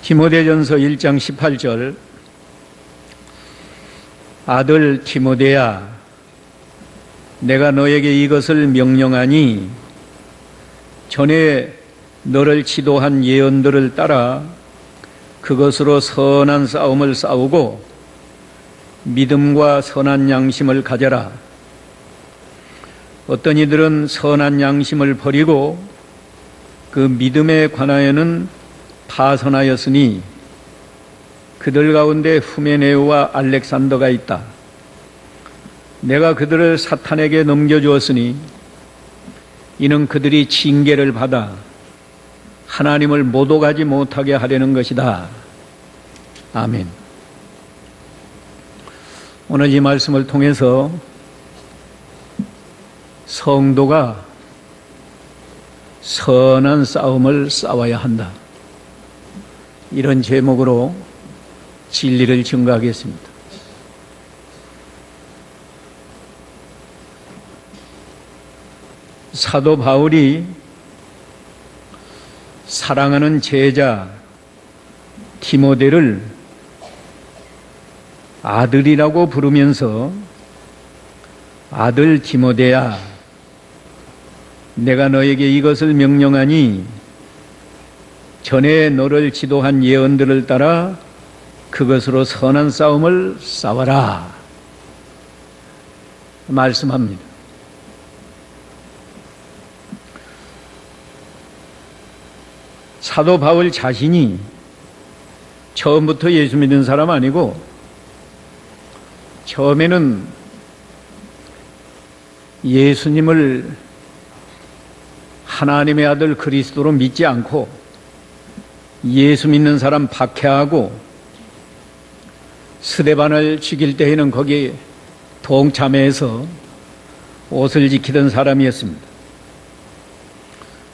디모데전서 1장 18절 아들 디모데야 내가 너에게 이것을 명령하니 전에 너를 지도한 예언들을 따라 그것으로 선한 싸움을 싸우고 믿음과 선한 양심을 가져라. 어떤 이들은 선한 양심을 버리고 그 믿음에 관하여는 파선하였으니 그들 가운데 후메네오와 알렉산더가 있다. 내가 그들을 사탄에게 넘겨주었으니 이는 그들이 징계를 받아 하나님을 모독하지 못하게 하려는 것이다. 아멘. 오늘 이 말씀을 통해서 성도가 선한 싸움을 싸워야 한다. 이런 제목으로 진리를 증거하겠습니다. 사도 바울이 사랑하는 제자 디모데를 아들이라고 부르면서 아들 디모데야 내가 너에게 이것을 명령하니 전에 너를 지도한 예언들을 따라 그것으로 선한 싸움을 싸워라 말씀합니다. 사도 바울 자신이 처음부터 예수 믿는 사람 아니고 처음에는 예수님을 하나님의 아들 그리스도로 믿지 않고 예수 믿는 사람 박해하고 스데반을 죽일 때에는 거기에 동참해서 옷을 지키던 사람이었습니다.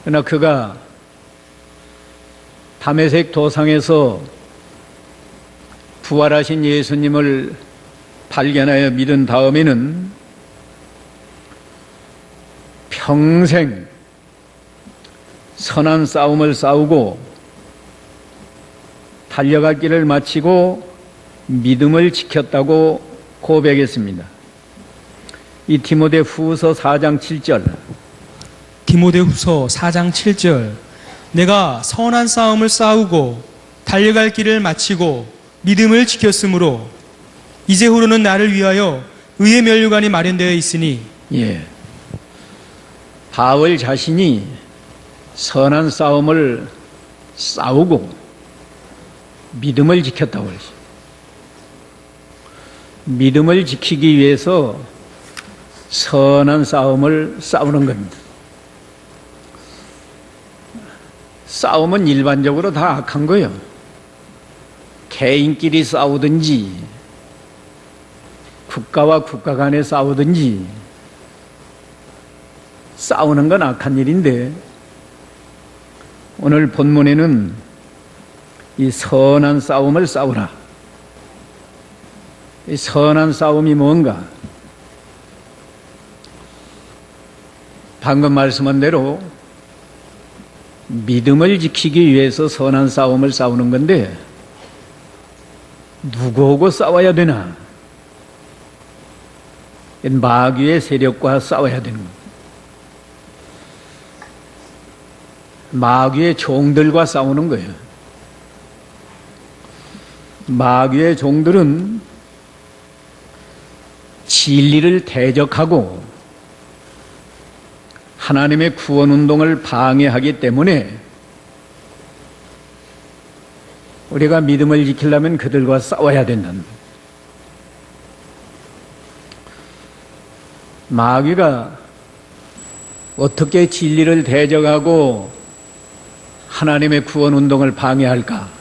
그러나 그가 다메섹 도상에서 부활하신 예수님을 발견하여 믿은 다음에는 평생 선한 싸움을 싸우고 달려갈 길을 마치고 믿음을 지켰다고 고백했습니다. 이 디모데후서 4장 7절 디모데후서 4장 7절 내가 선한 싸움을 싸우고 달려갈 길을 마치고 믿음을 지켰으므로 이제후로는 나를 위하여 의의 면류관이 마련되어 있으니 바울 자신이 선한 싸움을 싸우고 믿음을 지켰다고 그러죠. 믿음을 지키기 위해서 선한 싸움을 싸우는 겁니다. 싸움은 일반적으로 다 악한 거예요. 개인끼리 싸우든지 국가와 국가 간에 싸우든지 싸우는 건 악한 일인데 오늘 본문에는 이 선한 싸움을 싸우라. 이 선한 싸움이 뭔가? 방금 말씀한 대로 믿음을 지키기 위해서 선한 싸움을 싸우는 건데 누구하고 싸워야 되나? 마귀의 세력과 싸워야 되는 겁니다. 마귀의 종들과 싸우는 거예요. 마귀의 종들은 진리를 대적하고 하나님의 구원운동을 방해하기 때문에 우리가 믿음을 지키려면 그들과 싸워야 된다는 거예요. 마귀가 어떻게 진리를 대적하고 하나님의 구원운동을 방해할까?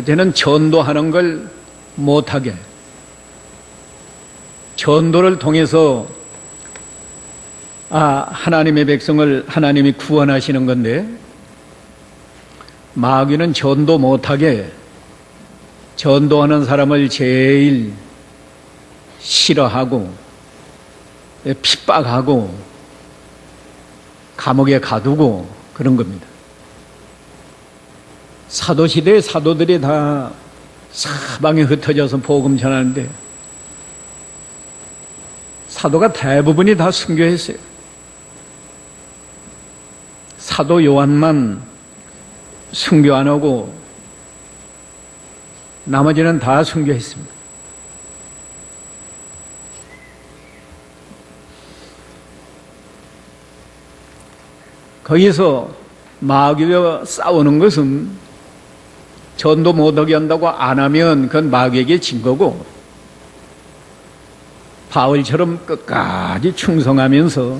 저는 전도하는 걸 못하게 전도를 통해서 하나님의 백성을 하나님이 구원하시는 건데 마귀는 전도 못하게 전도하는 사람을 제일 싫어하고 핍박하고 감옥에 가두고 그런 겁니다. 사도시대의 사도들이 다 사방에 흩어져서 복음 전하는데 사도가 대부분이 다 순교했어요. 사도 요한만 순교 안 하고 나머지는 다 순교했습니다. 거기서 마귀와 싸우는 것은 전도 못하게 한다고 안 하면 그건 마귀에게 진 거고, 바울처럼 끝까지 충성하면서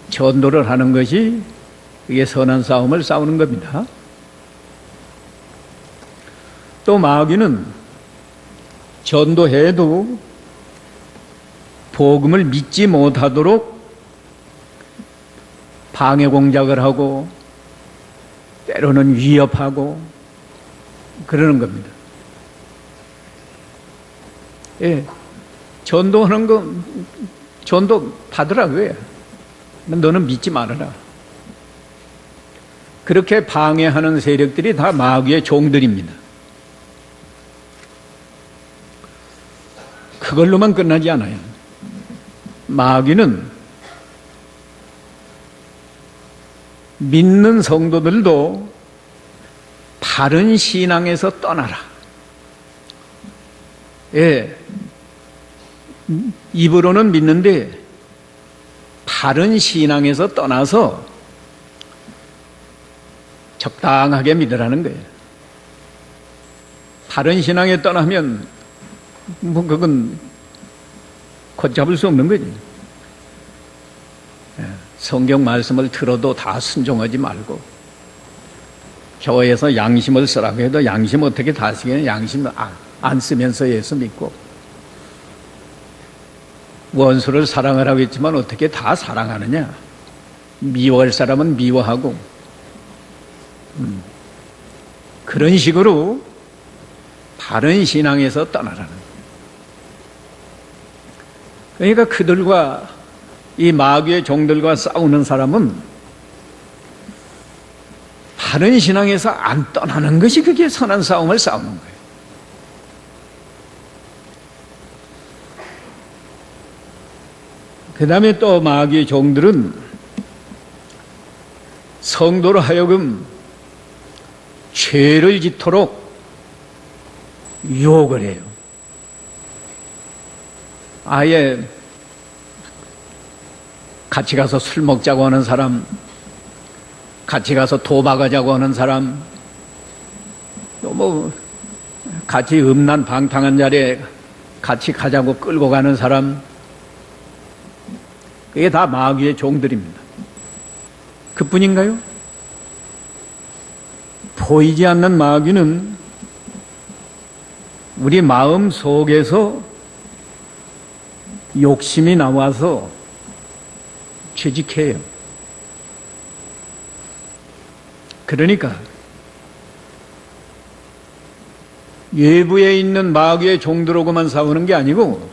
전도를 하는 것이 그게 선한 싸움을 싸우는 겁니다. 또 마귀는 전도해도 복음을 믿지 못하도록 방해 공작을 하고 때로는 위협하고 그러는 겁니다. 예, 전도하는 거 전도 받으라고요. 너는 믿지 말아라. 그렇게 방해하는 세력들이 다 마귀의 종들입니다. 그걸로만 끝나지 않아요. 마귀는 믿는 성도들도 바른 신앙에서 떠나라. 예, 입으로는 믿는데 바른 신앙에서 떠나서 적당하게 믿으라는 거예요. 바른 신앙에 떠나면 뭐 그건 걷잡을 수 없는 거지. 성경 말씀을 들어도 다 순종하지 말고, 교회에서 양심을 쓰라고 해도 양심 어떻게 다 쓰겠냐. 양심 안 쓰면서 예수 믿고, 원수를 사랑하라고 했지만 어떻게 다 사랑하느냐. 미워할 사람은 미워하고, 그런 식으로 바른 신앙에서 떠나라는 거예요. 그러니까 그들과 이 마귀의 종들과 싸우는 사람은 바른 신앙에서 안 떠나는 것이 그게 선한 싸움을 싸우는 거예요. 그 다음에 또 마귀의 종들은 성도로 하여금 죄를 짓도록 유혹을 해요. 아예 같이 가서 술 먹자고 하는 사람, 같이 가서 도박하자고 하는 사람, 또 뭐 같이 음란 방탕한 자리에 같이 가자고 끌고 가는 사람, 그게 다 마귀의 종들입니다. 그뿐인가요? 보이지 않는 마귀는 우리 마음 속에서 욕심이 나와서 죄직해요. 그러니까 외부에 있는 마귀의 종들하고만 싸우는 게 아니고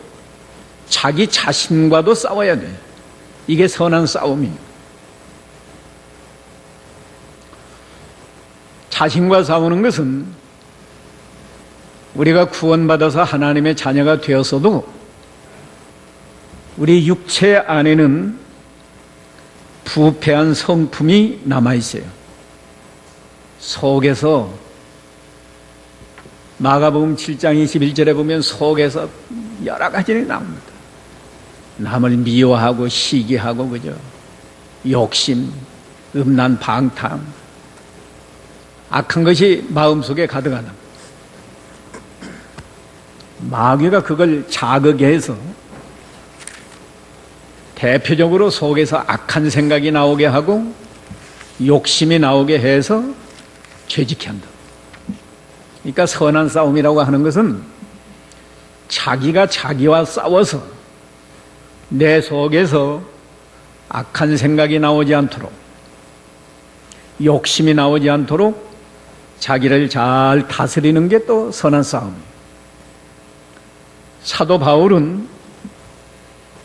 자기 자신과도 싸워야 돼. 이게 선한 싸움이에요. 자신과 싸우는 것은 우리가 구원받아서 하나님의 자녀가 되었어도 우리 육체 안에는 부패한 성품이 남아있어요. 속에서 마가복음 7장 21절에 보면 속에서 여러 가지를 나옵니다. 남을 미워하고 시기하고 그죠? 욕심, 음란, 방탕, 악한 것이 마음속에 가득하다. 마귀가 그걸 자극해서 대표적으로 속에서 악한 생각이 나오게 하고 욕심이 나오게 해서 죄짓게 한다. 그러니까 선한 싸움이라고 하는 것은 자기가 자기와 싸워서 내 속에서 악한 생각이 나오지 않도록, 욕심이 나오지 않도록 자기를 잘 다스리는 게 또 선한 싸움이에요. 사도 바울은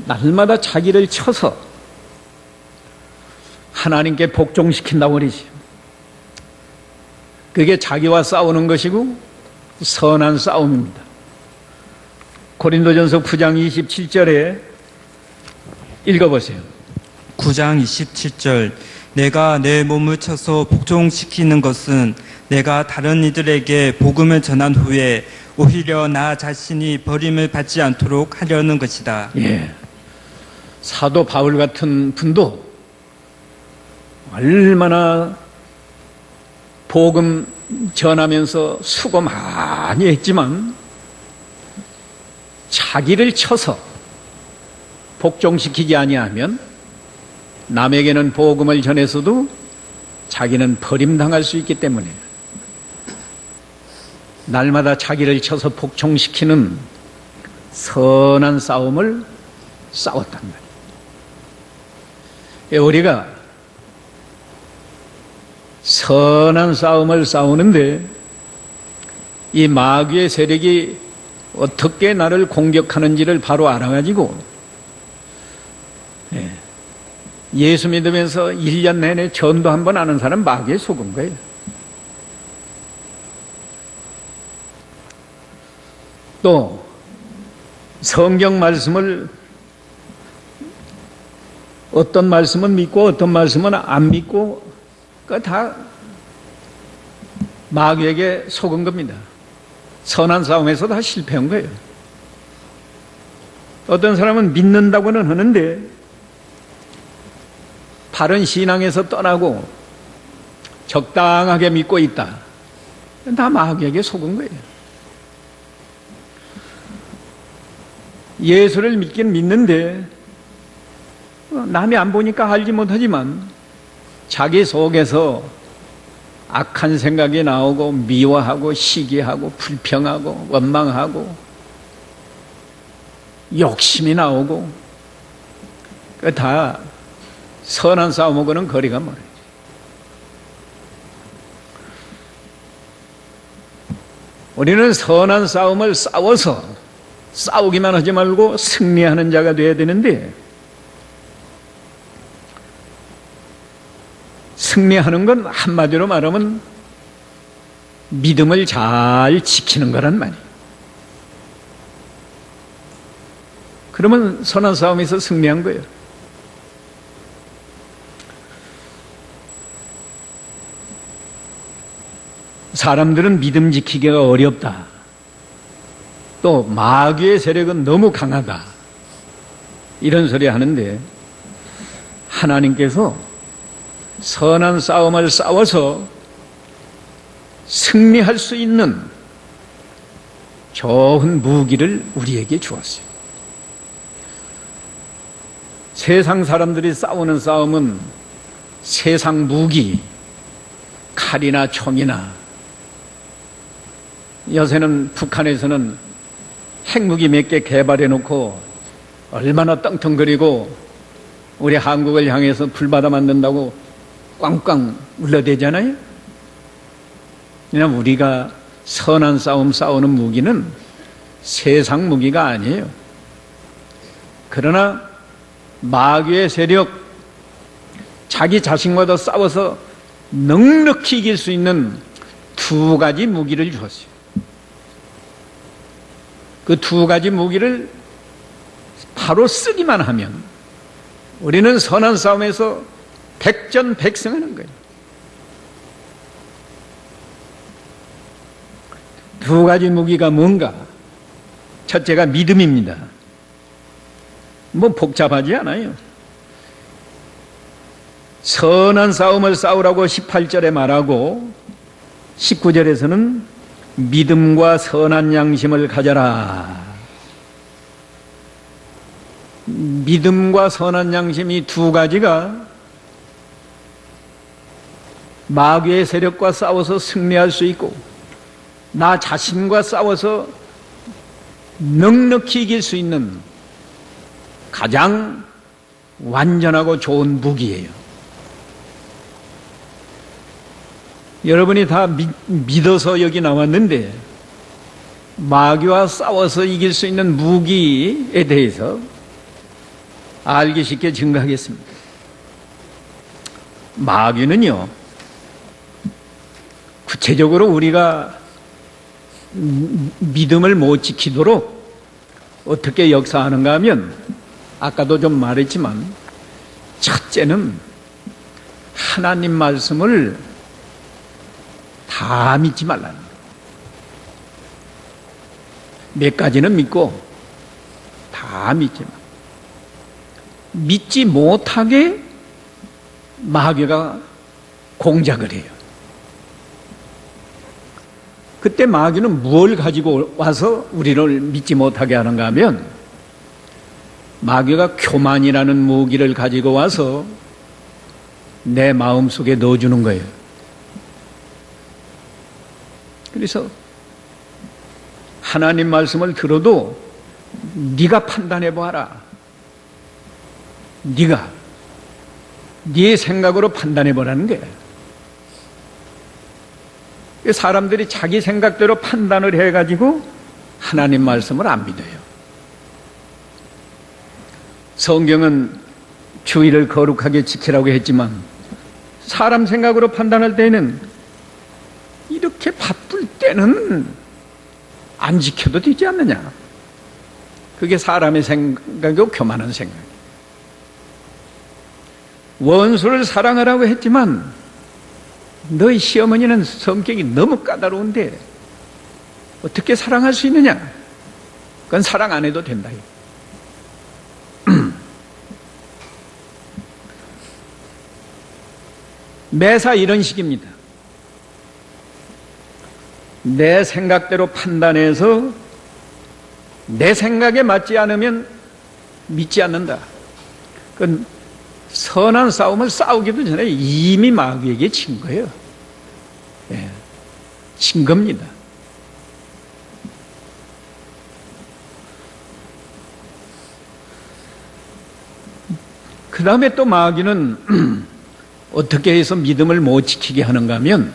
날마다 자기를 쳐서 하나님께 복종시킨다고 그러지. 그게 자기와 싸우는 것이고 선한 싸움입니다. 고린도전서 9장 27절에 읽어보세요. 9장 27절 내가 내 몸을 쳐서 복종시키는 것은 내가 다른 이들에게 복음을 전한 후에 오히려 나 자신이 버림을 받지 않도록 하려는 것이다. 예. 사도 바울 같은 분도 얼마나 복음 전하면서 수고 많이 했지만 자기를 쳐서 복종시키지 아니하면 남에게는 복음을 전해서도 자기는 버림당할 수 있기 때문에 날마다 자기를 쳐서 복종시키는 선한 싸움을 싸웠단 말이에요. 우리가 선한 싸움을 싸우는데 이 마귀의 세력이 어떻게 나를 공격하는지를 바로 알아가지고 예수 믿으면서 1년 내내 전도 한 번 하는 사람 마귀에 속은 거예요. 또 성경 말씀을 어떤 말씀은 믿고 어떤 말씀은 안 믿고 그 다 마귀에게 속은 겁니다. 선한 싸움에서 다 실패한 거예요. 어떤 사람은 믿는다고는 하는데 바른 신앙에서 떠나고 적당하게 믿고 있다. 다 마귀에게 속은 거예요. 예수를 믿긴 믿는데 남이 안 보니까 알지 못하지만 자기 속에서 악한 생각이 나오고 미워하고 시기하고 불평하고 원망하고 욕심이 나오고 그 다 선한 싸움하고는 거리가 멀어요. 우리는 선한 싸움을 싸워서 싸우기만 하지 말고 승리하는 자가 되어야 되는데 승리하는 건 한마디로 말하면 믿음을 잘 지키는 거란 말이에요. 그러면 선한 싸움에서 승리한 거예요. 사람들은 믿음 지키기가 어렵다. 또 마귀의 세력은 너무 강하다. 이런 소리 하는데 하나님께서 선한 싸움을 싸워서 승리할 수 있는 좋은 무기를 우리에게 주었어요. 세상 사람들이 싸우는 싸움은 세상 무기, 칼이나 총이나 요새는 북한에서는 핵무기 몇 개 개발해 놓고 얼마나 떵떵거리고 우리 한국을 향해서 불바다 만든다고 꽝꽝 울려대잖아요. 그냥 우리가 선한 싸움 싸우는 무기는 세상 무기가 아니에요. 그러나 마귀의 세력, 자기 자신과도 싸워서 넉넉히 이길 수 있는 두 가지 무기를 주었어요. 그 두 가지 무기를 바로 쓰기만 하면 우리는 선한 싸움에서 백전백승하는 거예요. 두 가지 무기가 뭔가? 첫째가 믿음입니다. 뭐 복잡하지 않아요. 선한 싸움을 싸우라고 18절에 말하고 19절에서는 믿음과 선한 양심을 가져라. 믿음과 선한 양심 이 두 가지가 마귀의 세력과 싸워서 승리할 수 있고 나 자신과 싸워서 넉넉히 이길 수 있는 가장 완전하고 좋은 무기예요. 여러분이 다 믿어서 여기 나왔는데 마귀와 싸워서 이길 수 있는 무기에 대해서 알기 쉽게 증거하겠습니다. 구체적으로 우리가 믿음을 못 지키도록 어떻게 역사하는가 하면 아까도 좀 말했지만 첫째는 하나님 말씀을 다 믿지 말라는 거예요. 몇 가지는 믿고 다 믿지 마. 믿지 못하게 마귀가 공작을 해요. 그때 마귀는 무엇을 가지고 와서 우리를 믿지 못하게 하는가 하면 마귀가 교만이라는 무기를 가지고 와서 내 마음속에 넣어주는 거예요. 그래서 하나님 말씀을 들어도 네가 판단해 보아라. 네가 네 생각으로 판단해 보라는 거예요. 사람들이 자기 생각대로 판단을 해가지고 하나님 말씀을 안 믿어요. 성경은 주의를 거룩하게 지키라고 했지만 사람 생각으로 판단할 때는 이렇게 바쁠 때는 안 지켜도 되지 않느냐. 그게 사람의 생각이고 교만한 생각이에요. 원수를 사랑하라고 했지만 너희 시어머니는 성격이 너무 까다로운데 어떻게 사랑할 수 있느냐? 그건 사랑 안 해도 된다. 매사 이런 식입니다. 내 생각대로 판단해서 내 생각에 맞지 않으면 믿지 않는다. 그건 선한 싸움을 싸우기도 전에 이미 마귀에게 진 거예요. 예, 진 겁니다. 그 다음에 또 마귀는 어떻게 해서 믿음을 못 지키게 하는가 하면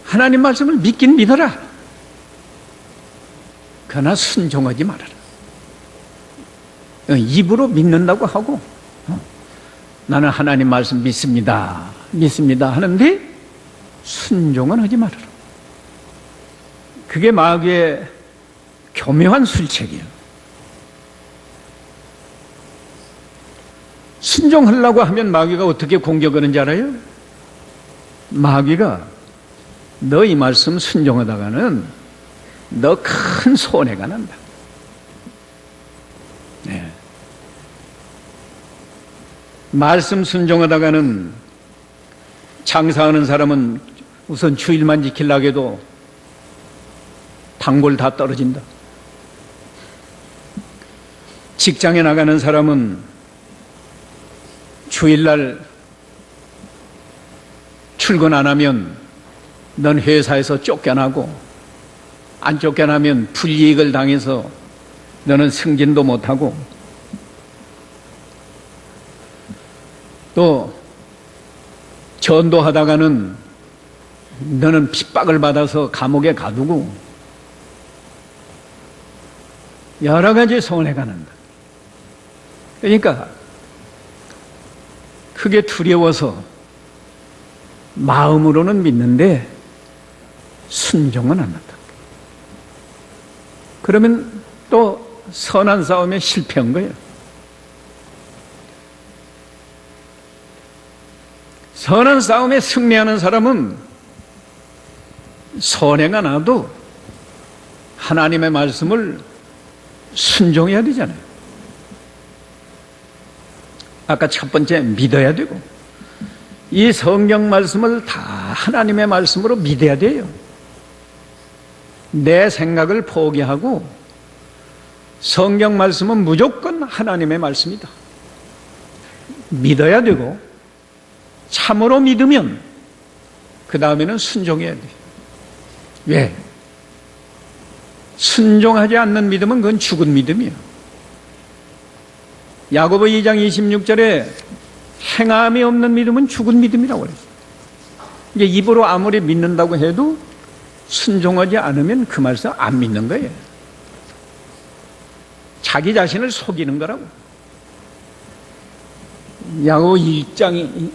하나님 말씀을 믿긴 믿어라. 그러나 순종하지 말아라. 입으로 믿는다고 하고 나는 하나님 말씀 믿습니다. 믿습니다 하는데 순종은 하지 말아라. 그게 마귀의 교묘한 술책이에요. 순종하려고 하면 마귀가 어떻게 공격하는지 알아요? 마귀가 너희 말씀 순종하다가는 너 큰 손해가 난다. 네. 말씀 순종하다가는 장사하는 사람은 우선 주일만 지키려고 해도 단골 다 떨어진다. 직장에 나가는 사람은 주일날 출근 안 하면 넌 회사에서 쫓겨나고 안 쫓겨나면 불이익을 당해서 너는 승진도 못하고 또 전도하다가는 너는 핍박을 받아서 감옥에 가두고 여러 가지 손해가 난다. 그러니까 크게 두려워서 마음으로는 믿는데 순종은 안 한다. 그러면 또 선한 싸움에 실패한 거예요. 선한 싸움에 승리하는 사람은 손해가 나도 하나님의 말씀을 순종해야 되잖아요. 아까 첫 번째 믿어야 되고 이 성경 말씀을 다 하나님의 말씀으로 믿어야 돼요. 내 생각을 포기하고 성경 말씀은 무조건 하나님의 말씀이다. 믿어야 되고 참으로 믿으면 그 다음에는 순종해야 돼요. 왜? 순종하지 않는 믿음은 그건 죽은 믿음이에요. 야고보 2장 26절에 행함이 없는 믿음은 죽은 믿음이라고 그랬어요. 이제 입으로 아무리 믿는다고 해도 순종하지 않으면 그 말씀 안 믿는 거예요. 자기 자신을 속이는 거라고. 야고보 1장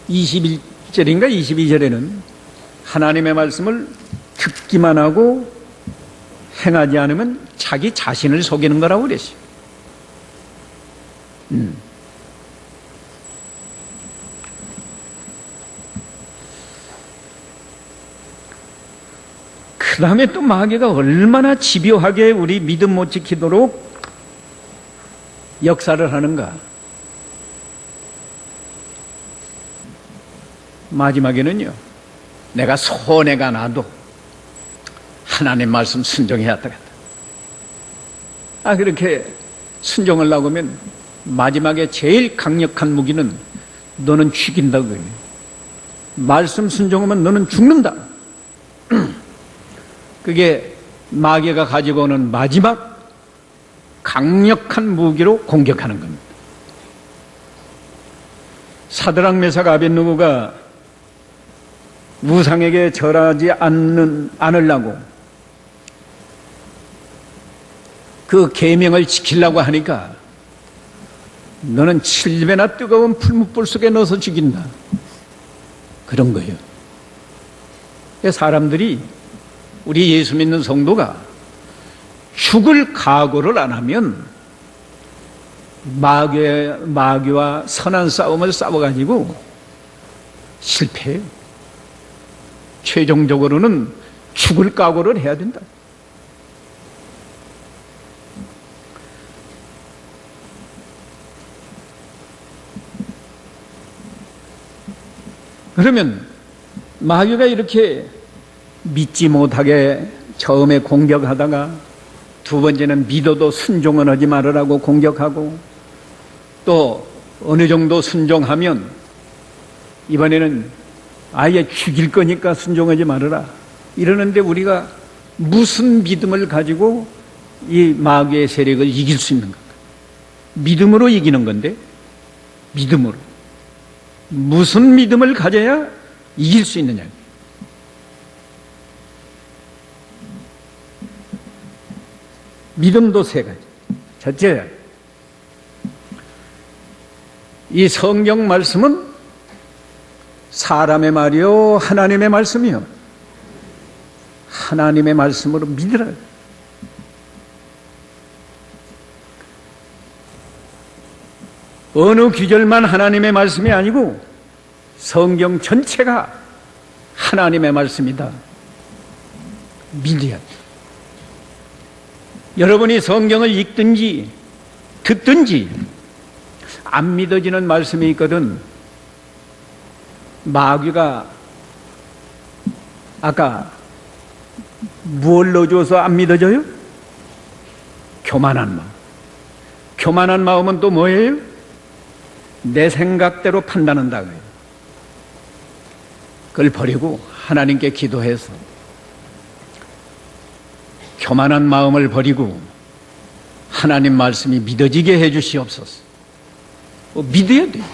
21절인가 22절에는 하나님의 말씀을 듣기만 하고 행하지 않으면 자기 자신을 속이는 거라고 그랬어요. 그 다음에 또 마귀가 얼마나 집요하게 우리 믿음 못 지키도록 역사를 하는가. 마지막에는요, 내가 손해가 나도 하나님 말씀 순종해야 되겠다. 그렇게 순종을 하고 하면 마지막에 제일 강력한 무기는 너는 죽인다 그거예요. 말씀 순종하면 너는 죽는다. 그게 마귀가 가지고 오는 마지막 강력한 무기로 공격하는 겁니다. 사드락 메삭 아벳느고가 우상에게 절하지 않으려고 그 계명을 지키려고 하니까 너는 7배나 뜨거운 풀무불 속에 넣어서 죽인다. 그런 거예요. 사람들이, 우리 예수 믿는 성도가 죽을 각오를 안 하면 마귀와 선한 싸움을 싸워가지고 실패해요. 최종적으로는 죽을 각오를 해야 된다. 그러면 마귀가 이렇게 믿지 못하게 처음에 공격하다가 두 번째는 믿어도 순종은 하지 말으라고 공격하고 또 어느 정도 순종하면 이번에는 아예 죽일 거니까 순종하지 말아라 이러는데 우리가 무슨 믿음을 가지고 이 마귀의 세력을 이길 수 있는가? 믿음으로 이기는 건데, 믿음으로. 무슨 믿음을 가져야 이길 수 있느냐? 믿음도 세 가지. 첫째, 이 성경 말씀은 사람의 말이요 하나님의 말씀이요. 하나님의 말씀으로 믿으라. 어느 구절만 하나님의 말씀이 아니고 성경 전체가 하나님의 말씀이다. 믿어야 돼. 여러분이 성경을 읽든지 듣든지 안 믿어지는 말씀이 있거든. 마귀가 아까 무엇을 넣어줘서 안 믿어져요? 교만한 마음. 교만한 마음은 또 뭐예요? 내 생각대로 판단한다. 그걸 버리고 하나님께 기도해서 교만한 마음을 버리고 하나님 말씀이 믿어지게 해 주시옵소서. 믿어야 돼요.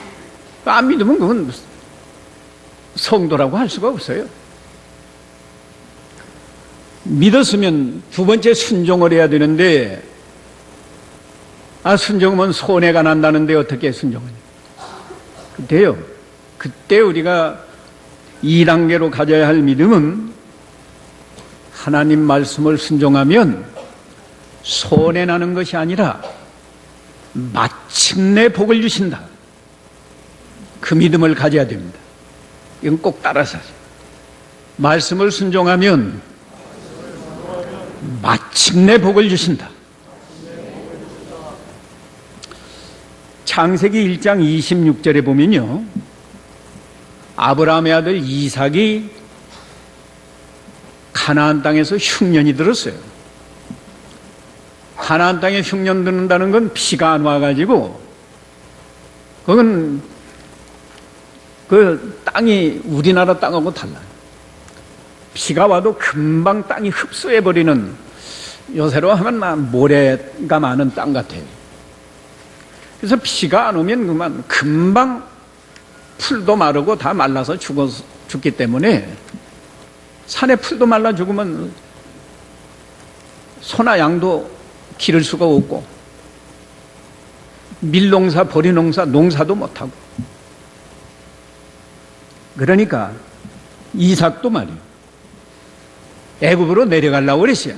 안 믿으면 그건 성도라고 할 수가 없어요. 믿었으면 두 번째 순종을 해야 되는데, 순종하면 손해가 난다는데 어떻게 순종하냐? 그때요. 그때 우리가 2단계로 가져야 할 믿음은 하나님 말씀을 순종하면 손해 나는 것이 아니라 마침내 복을 주신다. 그 믿음을 가져야 됩니다. 이건 꼭 따라서 하세요. 말씀을 순종하면 마침내 복을 주신다. 창세기 1장 26절에 보면요, 아브라함의 아들 이삭이 가나안 땅에서 흉년이 들었어요. 가나안 땅에 흉년 듣는다는 건 비가 안 와가지고, 그건 그 땅이 우리나라 땅하고 달라요. 비가 와도 금방 땅이 흡수해버리는, 요새로 하면 모래가 많은 땅 같아요. 그래서 비가 안 오면 그만 금방 풀도 마르고 다 말라서 죽기 때문에, 산에 풀도 말라 죽으면 소나 양도 기를 수가 없고, 밀농사, 보리농사, 농사도 못하고. 그러니까 이삭도 말이에요. 애굽으로 내려가려고 그랬어요.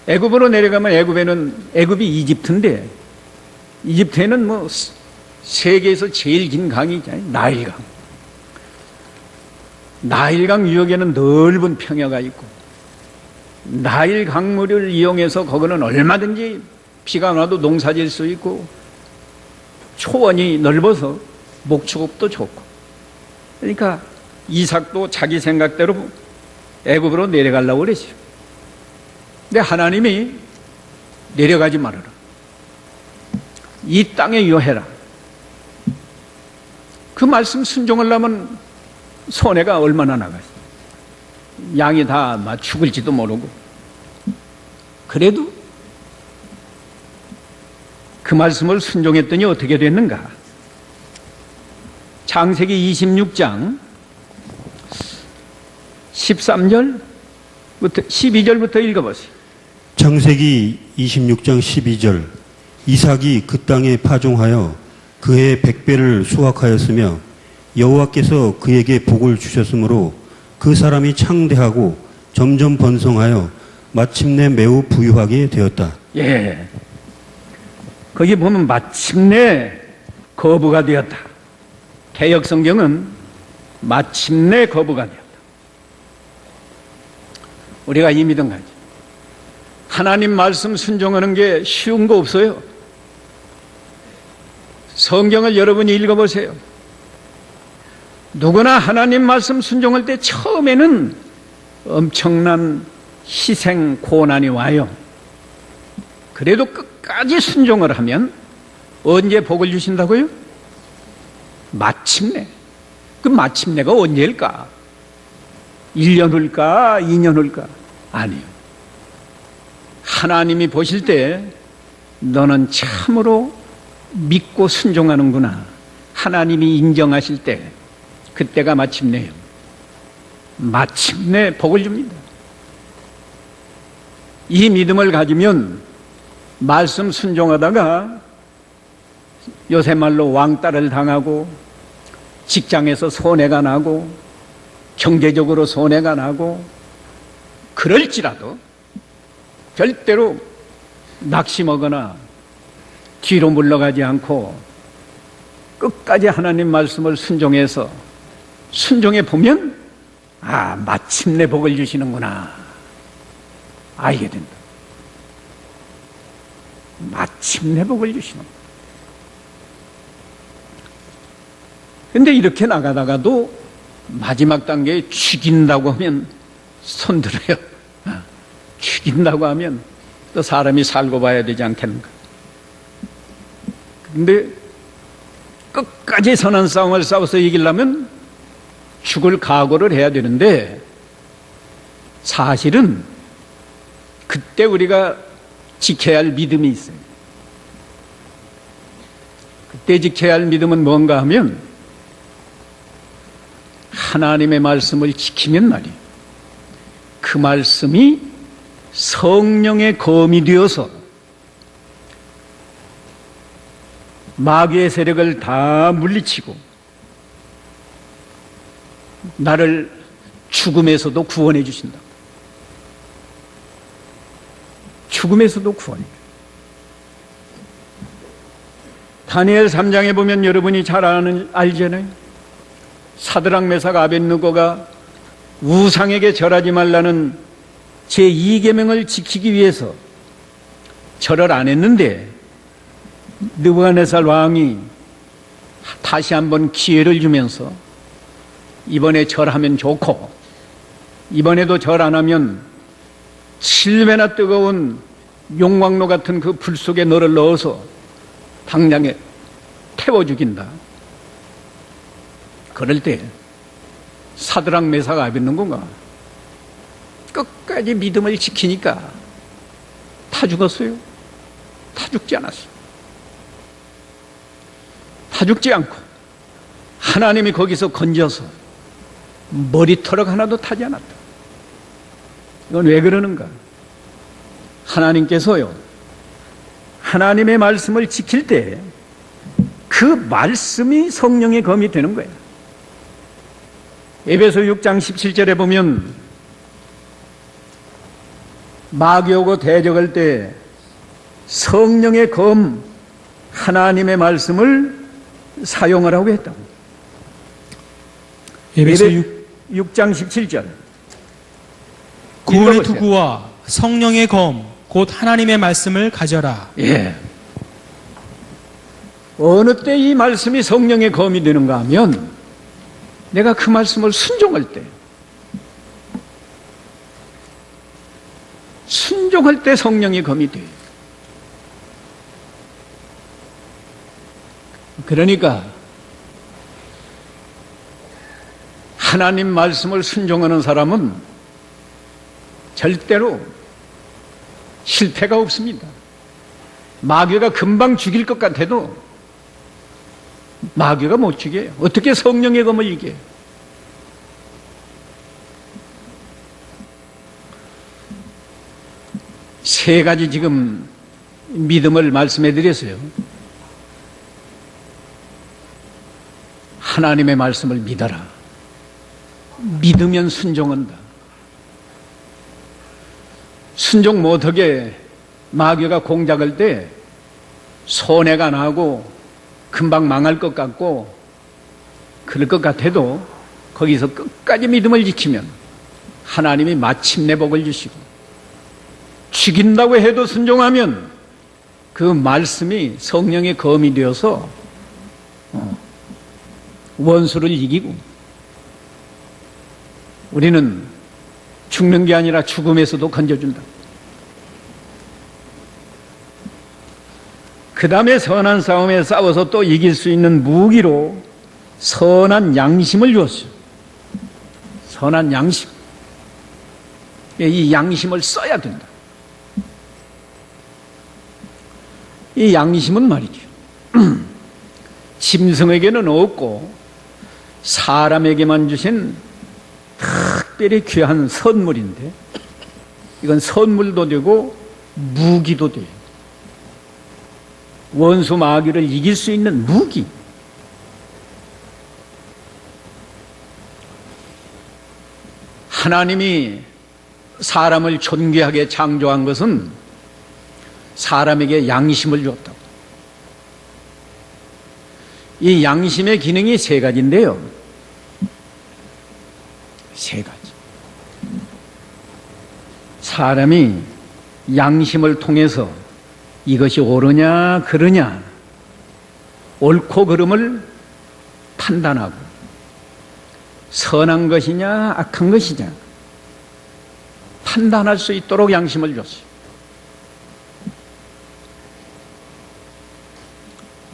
애굽으로 내려가면 애굽이 이집트인데, 이집트에는 뭐 세계에서 제일 긴 강이 있잖아요. 나일강. 나일강 유역에는 넓은 평야가 있고, 나일 강물을 이용해서 거기는 얼마든지 비가 와도 농사 지을 수 있고, 초원이 넓어서 목축업도 좋고. 그러니까 이삭도 자기 생각대로 애굽으로 내려가려고 그랬어요. 근데 하나님이 내려가지 말아라. 이 땅에 유해라. 그 말씀 순종하려면 손해가 얼마나 나가요. 양이 다 죽을지도 모르고. 그래도 그 말씀을 순종했더니 어떻게 됐는가? 창세기 26장 13절부터 12절부터 읽어보세요. 창세기 26장 12절. 이삭이 그 땅에 파종하여 그의 100배를 수확하였으며 여호와께서 그에게 복을 주셨으므로 그 사람이 창대하고 점점 번성하여 마침내 매우 부유하게 되었다. 예. 거기 보면 마침내 거부가 되었다. 개역 성경은 마침내 거부가 되었다. 우리가 이 믿음 가지. 하나님 말씀 순종하는 게 쉬운 거 없어요. 성경을 여러분이 읽어보세요. 누구나 하나님 말씀 순종할 때 처음에는 엄청난 희생, 고난이 와요. 그래도 끝까지 순종을 하면 언제 복을 주신다고요? 마침내. 그 마침내가 언제일까? 1년 후일까? 2년 후일까? 아니요. 하나님이 보실 때 너는 참으로 믿고 순종하는구나. 하나님이 인정하실 때 그때가 마침내요. 마침내 복을 줍니다. 이 믿음을 가지면 말씀 순종하다가 요새 말로 왕따를 당하고 직장에서 손해가 나고 경제적으로 손해가 나고 그럴지라도 절대로 낙심하거나 뒤로 물러가지 않고 끝까지 하나님 말씀을 순종해서 순종해 보면 아, 마침내 복을 주시는구나 알게 된다. 마침내 복을 주시는구나. 근데 이렇게 나가다가도 마지막 단계에 죽인다고 하면 손들어요. 죽인다고 하면 또 사람이 살고 봐야 되지 않겠는가. 근데 끝까지 선한 싸움을 싸워서 이기려면 죽을 각오를 해야 되는데 사실은 그때 우리가 지켜야 할 믿음이 있어요. 그때 지켜야 할 믿음은 뭔가 하면 하나님의 말씀을 지키면 말이에요. 그 말씀이 성령의 검이 되어서 마귀의 세력을 다 물리치고 나를 죽음에서도 구원해 주신다. 죽음에서도 구원해. 다니엘 3장에 보면 여러분이 잘 알잖아요. 사드락 메삭 아벳느고가 우상에게 절하지 말라는 제2계명을 지키기 위해서 절을 안 했는데 느부갓네살 왕이 다시 한번 기회를 주면서 이번에 절하면 좋고 이번에도 절 안 하면 7배나 뜨거운 용광로 같은 그 불 속에 너를 넣어서 당장에 태워 죽인다. 그럴 때 사드락 메삭 아벳느고가 끝까지 믿음을 지키니까 다 죽었어요. 다 죽지 않았어요. 다 죽지 않고 하나님이 거기서 건져서 머리털럭 하나도 타지 않았다. 이건 왜 그러는가? 하나님께서요, 하나님의 말씀을 지킬 때 그 말씀이 성령의 검이 되는 거예요. 에베소 6장 17절에 보면 마귀 오고 대적할 때 성령의 검 하나님의 말씀을 사용하라고 했다고. 에베소 6장 17절. 구원의 읽어보세요. 투구와 성령의 검, 곧 하나님의 말씀을 가져라. 예. 어느 때 이 말씀이 성령의 검이 되는가 하면 내가 그 말씀을 순종할 때, 순종할 때 성령의 검이 돼요. 그러니까 하나님 말씀을 순종하는 사람은 절대로 실패가 없습니다. 마귀가 금방 죽일 것 같아도 마귀가 못 죽여요. 어떻게 성령의 검을 이겨요? 세 가지 지금 믿음을 말씀해 드렸어요. 하나님의 말씀을 믿어라. 믿으면 순종한다. 순종 못하게 마귀가 공작할 때 손해가 나고 금방 망할 것 같고 그럴 것 같아도 거기서 끝까지 믿음을 지키면 하나님이 마침내 복을 주시고, 죽인다고 해도 순종하면 그 말씀이 성령의 검이 되어서 원수를 이기고, 우리는 죽는 게 아니라 죽음에서도 건져준다. 그 다음에 선한 싸움에 싸워서 또 이길 수 있는 무기로 선한 양심을 주었어요. 선한 양심. 이 양심을 써야 된다. 이 양심은 말이죠. 짐승에게는 없고 사람에게만 주신 특별히 귀한 선물인데, 이건 선물도 되고 무기도 돼요. 원수 마귀를 이길 수 있는 무기. 하나님이 사람을 존귀하게 창조한 것은 사람에게 양심을 주었다고. 이 양심의 기능이 세 가지인데요. 세 가지. 사람이 양심을 통해서 이것이 옳으냐 그르냐, 옳고 그름을 판단하고 선한 것이냐 악한 것이냐 판단할 수 있도록 양심을 줬어요.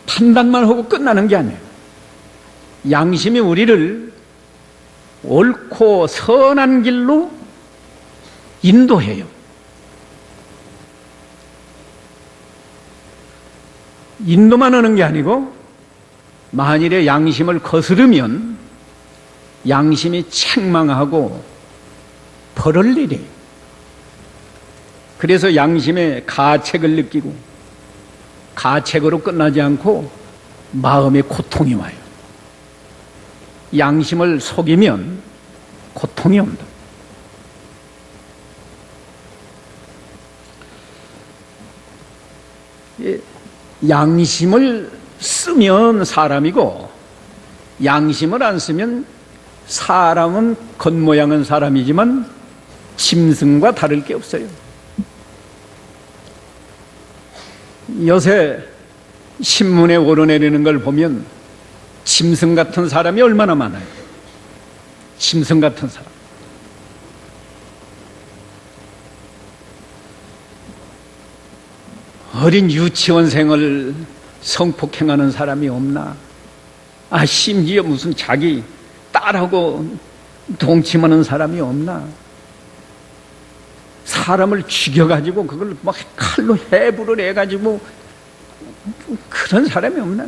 판단만 하고 끝나는 게 아니에요. 양심이 우리를 옳고 선한 길로 인도해요. 인도만 하는 게 아니고 만일에 양심을 거스르면 양심이 책망하고 벌을 내려요. 그래서 양심의 가책을 느끼고 가책으로 끝나지 않고 마음의 고통이 와요. 양심을 속이면 고통이 온다. 양심을 쓰면 사람이고 양심을 안 쓰면 사람은 겉모양은 사람이지만 짐승과 다를 게 없어요. 요새 신문에 오르내리는 걸 보면 짐승 같은 사람이 얼마나 많아요. 짐승 같은 사람. 어린 유치원생을 성폭행하는 사람이 없나? 심지어 무슨 자기 딸하고 동침하는 사람이 없나? 사람을 죽여가지고 그걸 막 칼로 해부를 해가지고 그런 사람이 없나?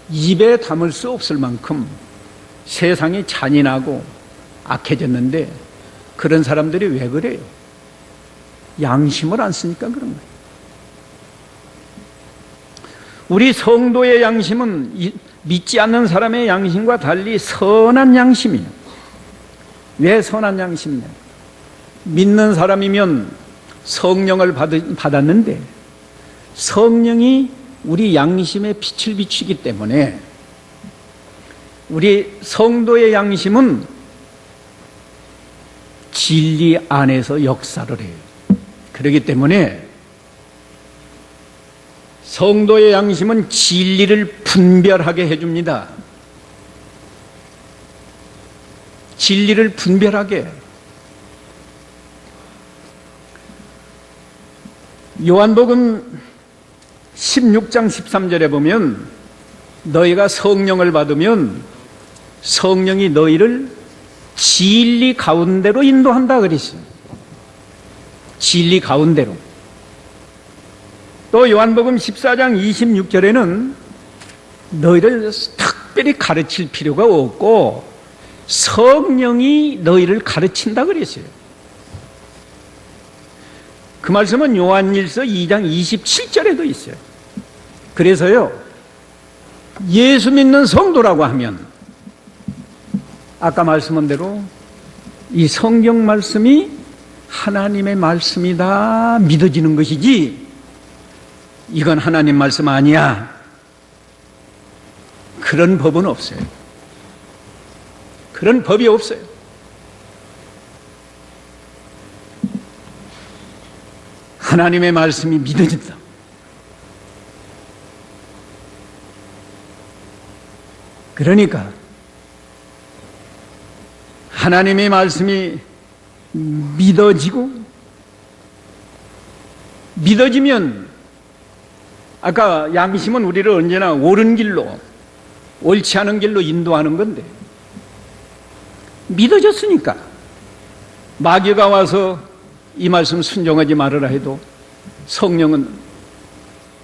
입에 담을 수 없을 만큼 세상이 잔인하고 악해졌는데 그런 사람들이 왜 그래요? 양심을 안 쓰니까 그런 거예요. 우리 성도의 양심은 믿지 않는 사람의 양심과 달리 선한 양심이에요. 왜 선한 양심이냐? 믿는 사람이면 성령을 받았는데 성령이 우리 양심에 빛을 비추기 때문에 우리 성도의 양심은 진리 안에서 역사를 해요. 그렇기 때문에 성도의 양심은 진리를 분별하게 해줍니다. 진리를 분별하게. 요한복음 16장 13절에 보면 너희가 성령을 받으면 성령이 너희를 진리 가운데로 인도한다 그랬어요. 진리 가운데로. 또 요한복음 14장 26절에는 너희를 특별히 가르칠 필요가 없고 성령이 너희를 가르친다 그랬어요. 그 말씀은 요한일서 2장 27절에도 있어요. 그래서요, 예수 믿는 성도라고 하면 아까 말씀한 대로 이 성경 말씀이 하나님의 말씀이다 믿어지는 것이지 이건 하나님 말씀 아니야 그런 법은 없어요. 그런 법이 없어요. 하나님의 말씀이 믿어진다. 그러니까 하나님의 말씀이 믿어지면 아까 양심은 우리를 언제나 옳은 길로, 옳지 않은 길로 인도하는 건데 믿어졌으니까 마귀가 와서 이 말씀 순종하지 말으라 해도 성령은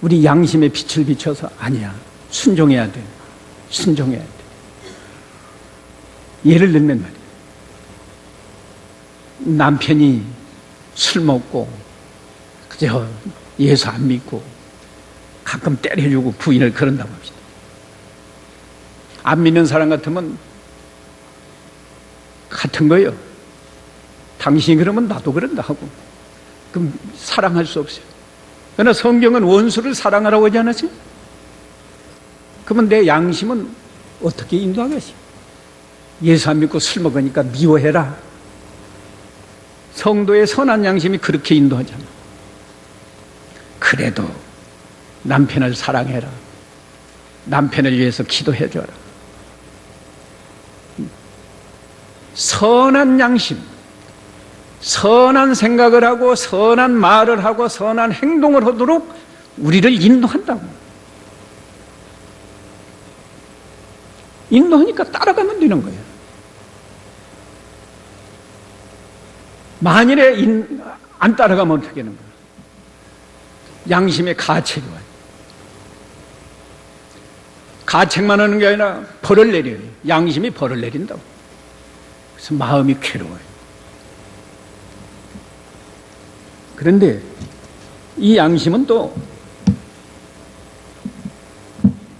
우리 양심의 빛을 비춰서 아니야, 순종해야 돼, 순종해야 돼. 예를 들면 말이야, 남편이 술 먹고 그저 예수 안 믿고 가끔 때려주고 부인을 그런다고 합시다. 안 믿는 사람 같으면 같은 거예요. 당신이 그러면 나도 그런다 하고 그럼 사랑할 수 없어요. 그러나 성경은 원수를 사랑하라고 하지 않았어요? 그러면 내 양심은 어떻게 인도하겠어요? 예수 안 믿고 술 먹으니까 미워해라. 성도의 선한 양심이 그렇게 인도하잖아. 그래도 남편을 사랑해라. 남편을 위해서 기도해줘라. 선한 양심, 선한 생각을 하고 선한 말을 하고 선한 행동을 하도록 우리를 인도한다고. 인도하니까 따라가면 되는 거예요. 만일에 안 따라가면 어떻게 하는 거예요? 양심의 가책이 와요. 가책만 하는 게 아니라 벌을 내려요. 양심이 벌을 내린다고. 그래서 마음이 괴로워요. 그런데 이 양심은 또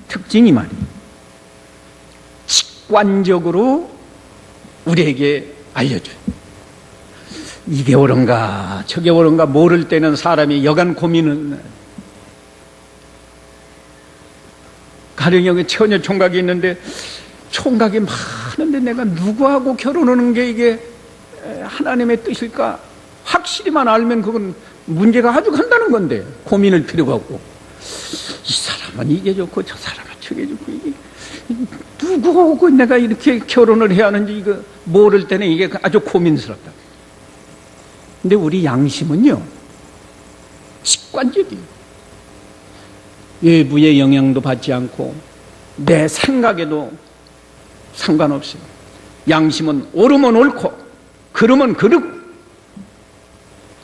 특징이 말이에요. 직관적으로 우리에게 알려줘요. 이게 옳은가 저게 옳은가 모를 때는 사람이 여간 고민은, 가령 여기 처녀 총각이 있는데 총각이 많은데 내가 누구하고 결혼하는 게 이게 하나님의 뜻일까 확실히만 알면 그건 문제가 아주 간다는 건데 고민할 필요가 없고, 이 사람은 이게 좋고 저 사람은 저게 좋고 이게 누구하고 내가 이렇게 결혼을 해야 하는지 이거 모를 때는 이게 아주 고민스럽다. 근데 우리 양심은요 직관적이에요. 외부의 영향도 받지 않고 내 생각에도 상관없어요. 양심은 옳으면 옳고 그르면 그르고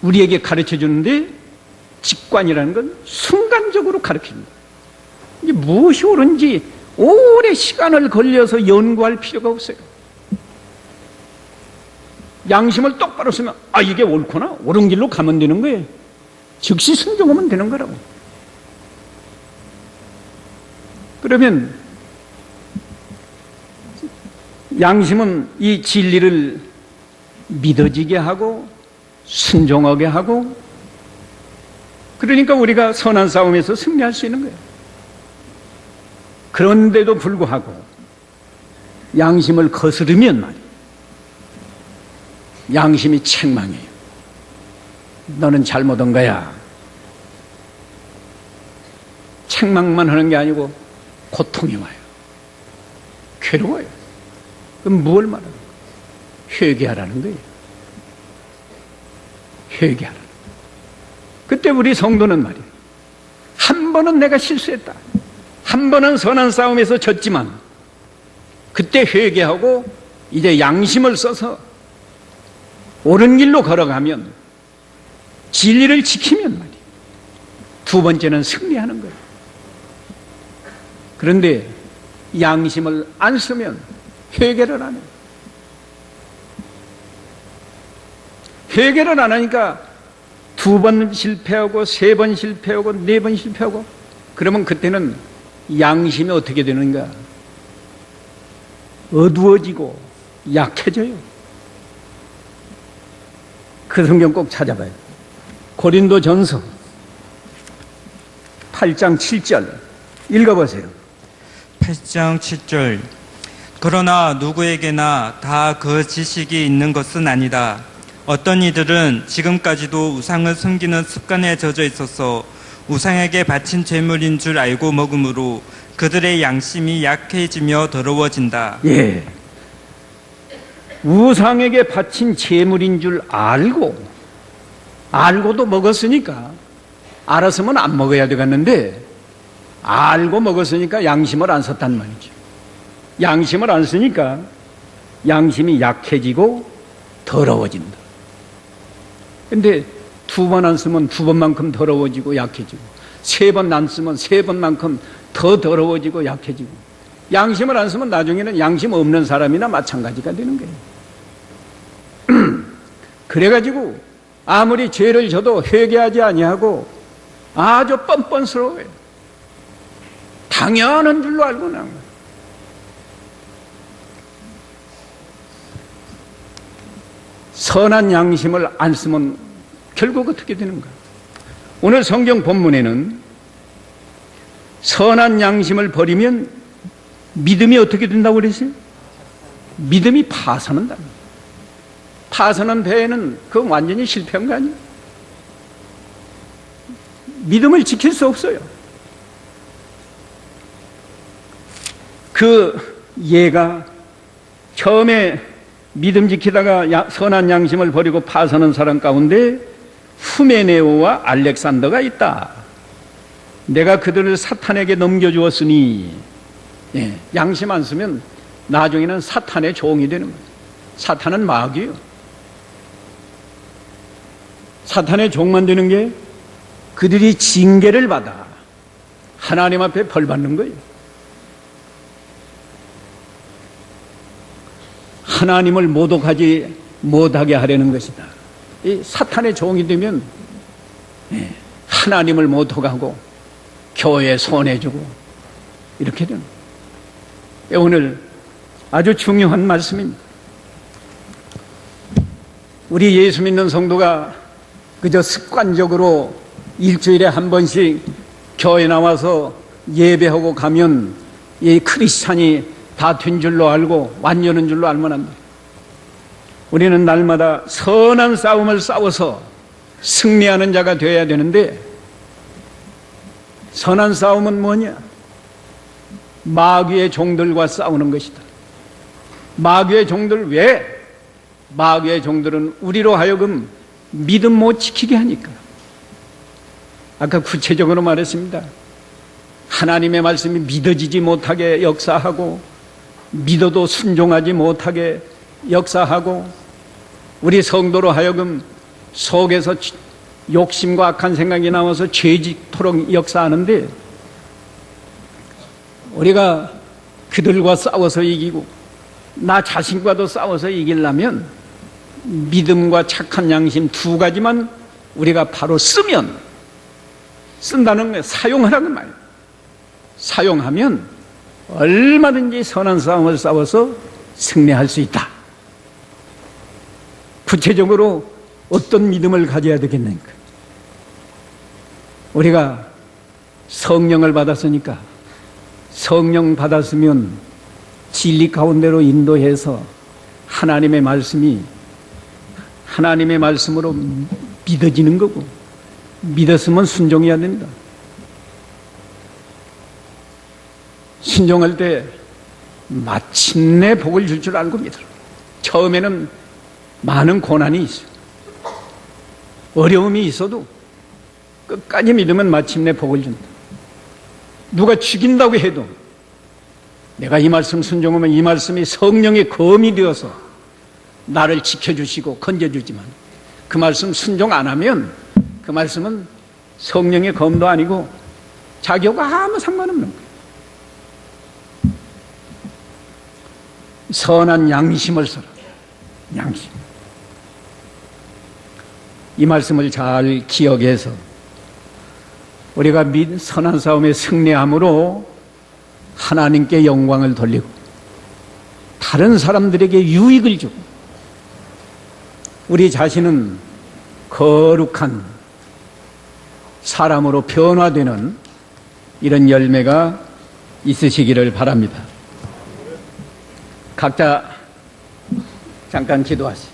우리에게 가르쳐 주는데 직관이라는 건 순간적으로 가르칩니다. 이게 무엇이 옳은지 오래 시간을 걸려서 연구할 필요가 없어요. 양심을 똑바로 쓰면 이게 옳구나, 옳은 길로 가면 되는 거예요. 즉시 순종하면 되는 거라고. 그러면 양심은 이 진리를 믿어지게 하고 순종하게 하고, 그러니까 우리가 선한 싸움에서 승리할 수 있는 거예요. 그런데도 불구하고 양심을 거스르면 말이에요, 양심이 책망해요. 너는 잘못한 거야. 책망만 하는 게 아니고 고통이 와요. 괴로워요. 그럼 뭘 말하는 거예요? 회개하라는 거예요. 회개하라. 그때 우리 성도는 말이에요, 한 번은 내가 실수했다, 한 번은 선한 싸움에서 졌지만 그때 회개하고 이제 양심을 써서 옳은 길로 걸어가면, 진리를 지키면 말이에요, 두 번째는 승리하는 거예요. 그런데 양심을 안 쓰면, 회개를 안 해요. 회개를 안 하니까 두 번 실패하고 세 번 실패하고 네 번 실패하고, 그러면 그때는 양심이 어떻게 되는가? 어두워지고 약해져요. 그 성경 꼭 찾아봐요. 고린도전서 8장 7절 읽어보세요. 8장 7절. 그러나 누구에게나 다 그 지식이 있는 것은 아니다. 어떤 이들은 지금까지도 우상을 섬기는 습관에 젖어 있어서 우상에게 바친 제물인 줄 알고 먹으므로 그들의 양심이 약해지며 더러워진다. 예. 우상에게 바친 제물인 줄 알고도 먹었으니까, 알았으면 안 먹어야 되겠는데 알고 먹었으니까 양심을 안 썼단 말이죠. 양심을 안 쓰니까 양심이 약해지고 더러워진다. 근데 두 번 안 쓰면 두 번만큼 더러워지고 약해지고, 세 번 안 쓰면 세 번만큼 더 더러워지고 약해지고, 양심을 안 쓰면 나중에는 양심 없는 사람이나 마찬가지가 되는 거예요. 그래가지고 아무리 죄를 져도 회개하지 아니하고 아주 뻔뻔스러워요. 당연한 줄로 알고 나온 거예요. 선한 양심을 안 쓰면 결국 어떻게 되는가? 오늘 성경 본문에는 선한 양심을 버리면 믿음이 어떻게 된다고 그랬어요? 믿음이 파산한다. 파산한 배에는 그건 완전히 실패한 거 아니에요? 믿음을 지킬 수 없어요. 그 예가 처음에 믿음 지키다가 선한 양심을 버리고 파산한 사람 가운데 후메네오와 알렉산더가 있다. 내가 그들을 사탄에게 넘겨주었으니, 예, 양심 안 쓰면 나중에는 사탄의 종이 되는 거예요. 사탄은 마귀예요. 사탄의 종만 되는 게 그들이 징계를 받아 하나님 앞에 벌 받는 거예요. 하나님을 모독하지 못하게 하려는 것이다. 이 사탄의 종이 되면 하나님을 모독하고 교회에 손해주고 이렇게 되는 거예요. 오늘 아주 중요한 말씀입니다. 우리 예수 믿는 성도가 그저 습관적으로 일주일에 한 번씩 교회 나와서 예배하고 가면 이 크리스찬이 다 된 줄로 알고 완전한 줄로 알면 안 돼. 우리는 날마다 선한 싸움을 싸워서 승리하는 자가 되어야 되는데, 선한 싸움은 뭐냐? 마귀의 종들과 싸우는 것이다. 마귀의 종들 왜? 마귀의 종들은 우리로 하여금 믿음 못 지키게 하니까. 아까 구체적으로 말했습니다. 하나님의 말씀이 믿어지지 못하게 역사하고, 믿어도 순종하지 못하게 역사하고, 우리 성도로 하여금 속에서 욕심과 악한 생각이 나와서 죄짓도록 역사하는데, 우리가 그들과 싸워서 이기고 나 자신과도 싸워서 이기려면 믿음과 착한 양심 두 가지만 우리가 바로 쓰면, 쓴다는 거예요. 사용하라는 말이에요. 사용하면 얼마든지 선한 싸움을 싸워서 승리할 수 있다. 구체적으로 어떤 믿음을 가져야 되겠는가? 우리가 성령을 받았으니까 성령 받았으면 진리 가운데로 인도해서 하나님의 말씀으로 믿어지는 거고, 믿었으면 순종해야 된다. 순종할 때 마침내 복을 줄 줄 알고 믿어라. 처음에는 많은 고난이 있어요. 어려움이 있어도 끝까지 믿으면 마침내 복을 준다. 누가 죽인다고 해도 내가 이 말씀 순종하면 이 말씀이 성령의 검이 되어서 나를 지켜주시고 건져주지만, 그 말씀 순종 안 하면 그 말씀은 성령의 검도 아니고 자기하고 아무 상관없는 거예요. 선한 양심을 써라. 양심. 이 말씀을 잘 기억해서 우리가 선한 싸움에 승리함으로 하나님께 영광을 돌리고 다른 사람들에게 유익을 주고 우리 자신은 거룩한 사람으로 변화되는 이런 열매가 있으시기를 바랍니다. 각자 잠깐 기도하시죠.